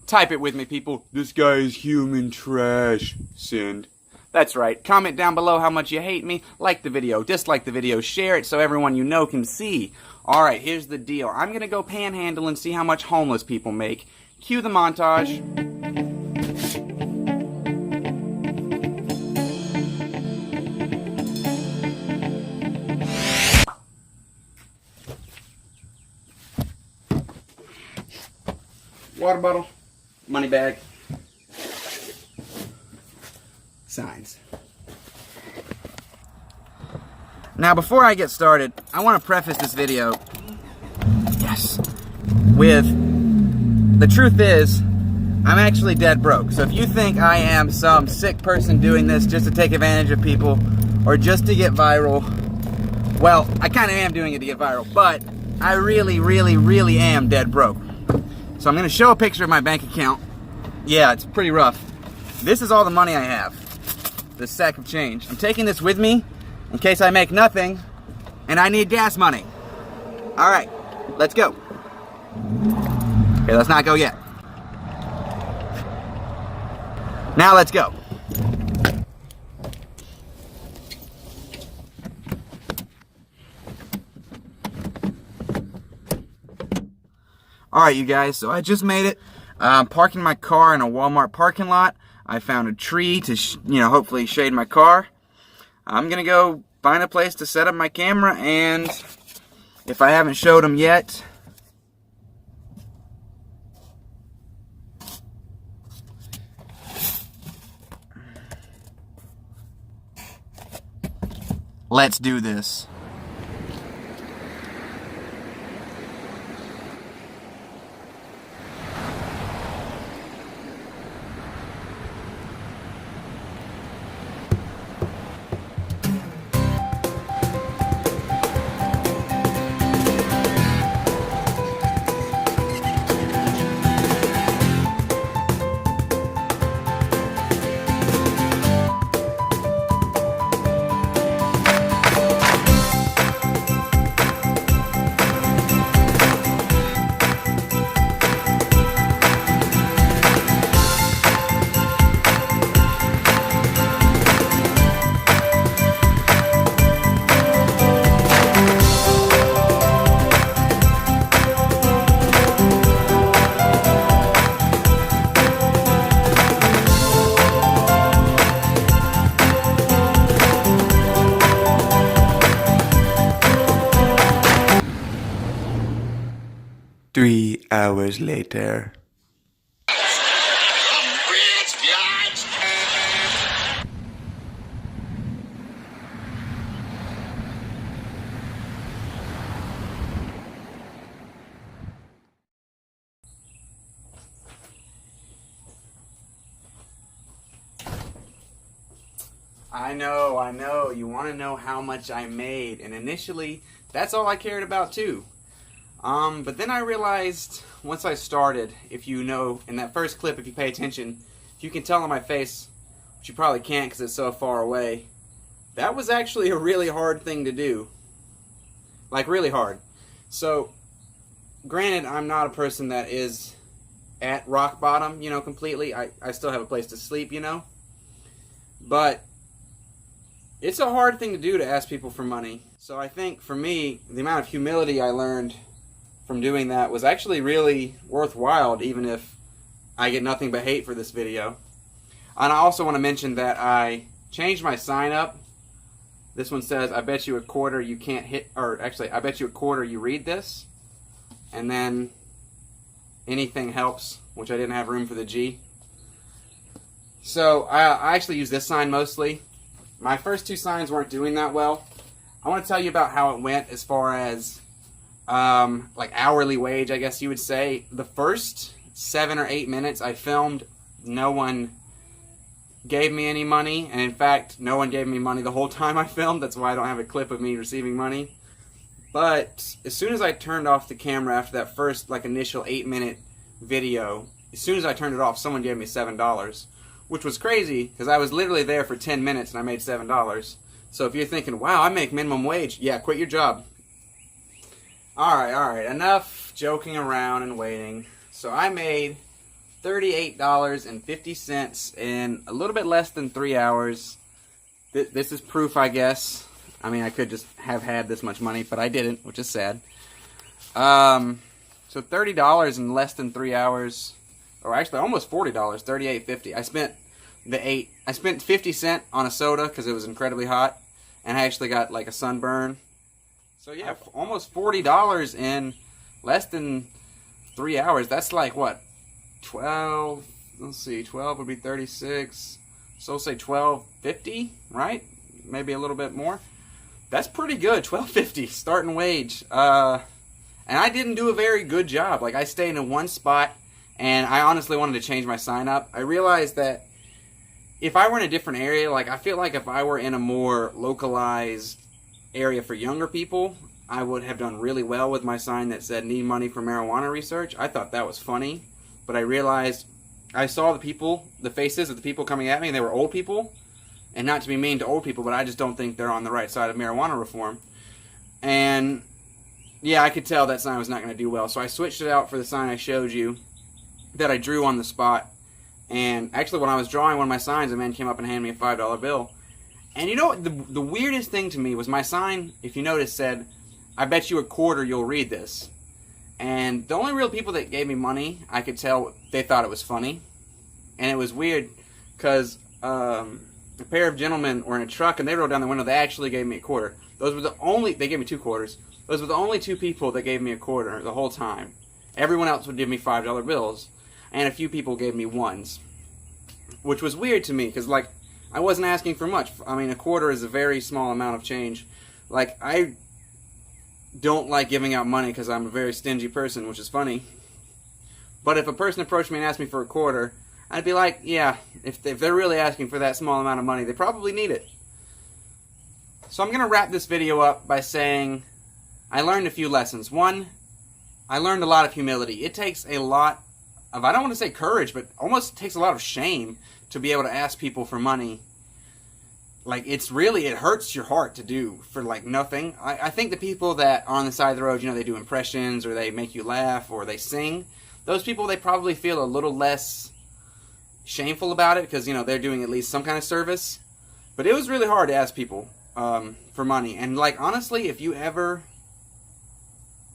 Type it with me, people. This guy is human trash. Send. That's right. Comment down below how much you hate me. Like the video, dislike the video, share it so everyone you know can see. Alright, here's the deal. I'm gonna go panhandle and see how much homeless people make. Cue the montage. Water bottle, money bag, signs. Now before I get started, I want to preface this video, with the truth is, I'm actually dead broke. So if you think I am some sick person doing this just to take advantage of people or just to get viral, well, I kind of am doing it to get viral, but I really am dead broke. So I'm going to show a picture of my bank account. Yeah, it's pretty rough. This is all the money I have. This sack of change. I'm taking this with me in case I make nothing and I need gas money. Alright, let's go. Okay, let's not go yet. Now let's go. Alright, you guys, so I just made it. I'm parking my car in a Walmart parking lot. I found a tree to, hopefully shade my car. I'm gonna go find a place to set up my camera, and if I haven't showed them yet, let's do this. Three hours later. I know, you want to know how much I made, and initially, that's all I cared about too. But then I realized, once I started, if you know, in that first clip, if you pay attention, if you can tell on my face, which you probably can't because it's so far away, that was actually a really hard thing to do. Like, really hard. So, granted, I'm not a person that is at rock bottom, completely. I still have a place to sleep, But it's a hard thing to do to ask people for money. So I think, for me, the amount of humility I learned from doing that was actually really worthwhile, even if I get nothing but hate for this video. And I also want to mention that I changed my sign up. This one says, I bet you a quarter you can't hit, or actually, I bet you a quarter you read this. And then, anything helps, which I didn't have room for the G. So, I actually use this sign mostly. My first two signs weren't doing that well. I want to tell you about how it went as far as like hourly wage, I guess you would say. The first 7 or 8 minutes I filmed, no one gave me any money, and in fact, no one gave me money the whole time I filmed. That's why I don't have a clip of me receiving money. But as soon as I turned off the camera after that first initial 8-minute video, as soon as I turned it off, someone gave me $7, which was crazy because I was literally there for 10 minutes and I made $7. So if you're thinking, wow, I make minimum wage, yeah, quit your job. Alright, enough joking around and waiting. So I made $38.50 in a little bit less than 3 hours. This is proof, I guess. I mean, I could just have had this much money, but I didn't, which is sad. So $30 in less than 3 hours, or actually almost $40, $38.50. I spent 50 cents on a soda because it was incredibly hot, and I actually got like a sunburn. So yeah, almost $40 in less than 3 hours. That's like what? 12, let's see, 12 would be 36, so say $12.50, right? Maybe a little bit more. That's pretty good, $12.50 starting wage. And I didn't do a very good job. Like, I stayed in one spot, and I honestly wanted to change my sign up. I realized that if I were in a different area, like, I feel like if I were in a more localized area for younger people, I would have done really well with my sign that said need money for marijuana research. I thought that was funny. But I realized, I saw the faces of the people coming at me, and they were old people. And not to be mean to old people, but I just don't think they're on the right side of marijuana reform. And, yeah, I could tell that sign was not going to do well. So I switched it out for the sign I showed you that I drew on the spot. And actually, when I was drawing one of my signs, a man came up and handed me a $5 bill. And you know what? The weirdest thing to me was my sign, if you notice, said, "I bet you a quarter you'll read this." And the only real people that gave me money, I could tell they thought it was funny. And it was weird because a pair of gentlemen were in a truck and they rolled down the window. They actually gave me a quarter. They gave me 2 quarters. Those were the only 2 people that gave me a quarter the whole time. Everyone else would give me $5 bills. And a few people gave me ones. Which was weird to me because, like, I wasn't asking for much. I mean, a quarter is a very small amount of change. Like, I don't like giving out money because I'm a very stingy person, which is funny. But if a person approached me and asked me for a quarter, I'd be like, yeah, if they're really asking for that small amount of money, they probably need it. So I'm going to wrap this video up by saying I learned a few lessons. One, I learned a lot of humility. It takes a lot of, I don't want to say courage, but almost takes a lot of shame to be able to ask people for money. Like, it hurts your heart to do for, like, nothing. I think the people that are on the side of the road, you know, they do impressions, or they make you laugh, or they sing, those people, they probably feel a little less shameful about it, because, you know, they're doing at least some kind of service. But it was really hard to ask people for money. And, like, honestly, if you ever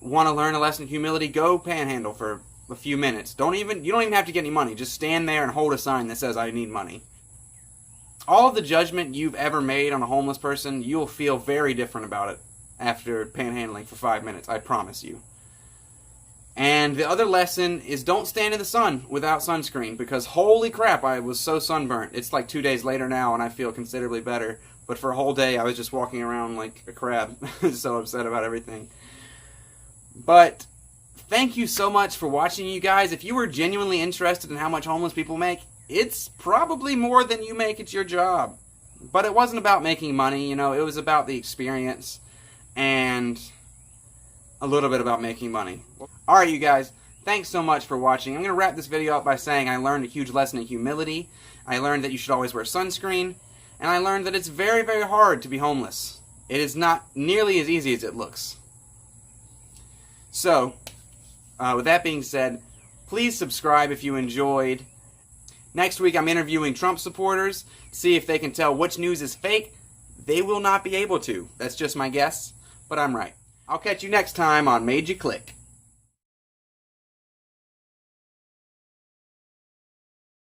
want to learn a lesson of humility, go panhandle for a few minutes. You don't even have to get any money. Just stand there and hold a sign that says, "I need money." All of the judgment you've ever made on a homeless person, you'll feel very different about it after panhandling for 5 minutes, I promise you. And the other lesson is don't stand in the sun without sunscreen, because holy crap, I was so sunburnt. It's like 2 days later now and I feel considerably better. But for a whole day I was just walking around like a crab, so upset about everything. But thank you so much for watching, you guys. If you were genuinely interested in how much homeless people make, it's probably more than you make at your job. But it wasn't about making money, you know, it was about the experience and a little bit about making money. Alright, you guys, thanks so much for watching. I'm going to wrap this video up by saying I learned a huge lesson in humility. I learned that you should always wear sunscreen. And I learned that it's very, very hard to be homeless. It is not nearly as easy as it looks. So, with that being said, please subscribe if you enjoyed. Next week I'm interviewing Trump supporters, see if they can tell which news is fake. They will not be able to. That's just my guess, but I'm right. I'll catch you next time on Made You Click.